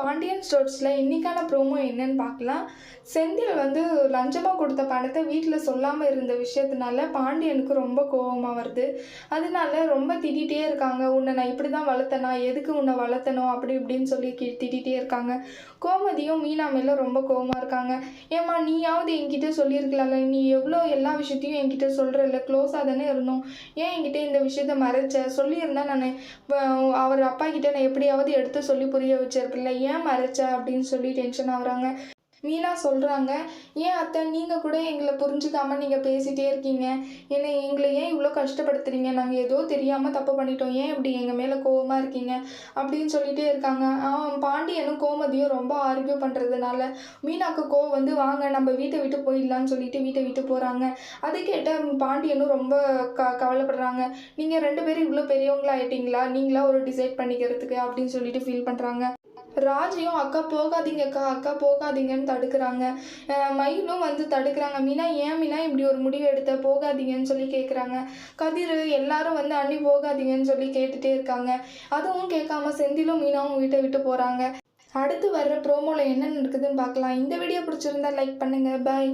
பாண்டியன் ஸ்டோர்ஸில் இன்றைக்கான ப்ரோமோ என்னன்னு பார்க்கலாம். செந்தில் வந்து லஞ்சமாக கொடுத்த பணத்தை வீட்டில் சொல்லாமல் இருந்த விஷயத்தினால பாண்டியனுக்கு ரொம்ப கோபமாக வருது. அதனால ரொம்ப திட்டிகிட்டே இருக்காங்க. உன்னை நான் இப்படி தான் வளர்த்தனா, எதுக்கு உன்னை வளர்த்தணும் அப்படி இப்படின்னு சொல்லி திட்டிகிட்டே இருக்காங்க. கோமதியும் மீனா மேலே ரொம்ப கோபமாக இருக்காங்க. ஏம்மா நீயாவது என்கிட்ட சொல்லியிருக்கலாம்ல, நீ எவ்வளோ எல்லா விஷயத்தையும் என்கிட்ட சொல்கிறல்ல, க்ளோஸாக தானே இருந்தோம், ஏன் என்கிட்ட இந்த விஷயத்த மறைச்ச, சொல்லியிருந்தா நான் அவர் அப்பா கிட்ட நான் எப்படியாவது எடுத்து சொல்லி புரிய வச்சிருப்பில்ல, ஏன் மறைச்ச அப்படின்னு சொல்லி டென்ஷன் ஆகுறாங்க. மீனா சொல்கிறாங்க, ஏன் அத்தை நீங்கள் கூட எங்களை புரிஞ்சுக்காமல் நீங்கள் பேசிகிட்டே இருக்கீங்க, எங்களை ஏன் இவ்வளோ கஷ்டப்படுத்துறீங்க, நாங்கள் ஏதோ தெரியாமல் தப்பு பண்ணிட்டோம், ஏன் இப்படி எங்கள் மேலே கோவமாக இருக்கீங்க அப்படின்னு சொல்லிகிட்டே இருக்காங்க. பாண்டியனும் கோமதியும் ரொம்ப ஆர்கியூ பண்ணுறதுனால மீனாக்கு கோவம் வந்து வாங்க நம்ம வீட்டை விட்டு போயிடலான்னு சொல்லிட்டு வீட்டை விட்டு போகிறாங்க. அதை கேட்ட பாண்டியனும் ரொம்ப கவலைப்படுறாங்க. நீங்கள் 2 பேரும் இவ்வளோ பெரியவங்களா ஆயிட்டீங்களா, நீங்களா ஒரு டிசைட் பண்ணிக்கிறதுக்கு அப்படின்னு சொல்லிட்டு ஃபீல் பண்ணுறாங்க. ராஜியும் அக்கா போகாதீங்கக்கா, அக்கா போகாதீங்கன்னு தடுக்கிறாங்க. மயிலும் வந்து தடுக்கிறாங்க. மீனா ஏன் மீனா இப்படி ஒரு முடிவு எடுத்த, போகாதீங்கன்னு சொல்லி கேட்குறாங்க. கதிர் எல்லாரும் வந்து அண்ணி போகாதீங்கன்னு சொல்லி கேட்டுகிட்டே இருக்காங்க. அதுவும் கேட்காம செந்திலும் மீனாவும் வீட்டை விட்டு போகிறாங்க. அடுத்து வர்ற ப்ரோமோவில் என்ன நடக்குதுன்னு பார்க்கலாம். இந்த வீடியோ பிடிச்சிருந்தா லைக் பண்ணுங்கள். பாய்.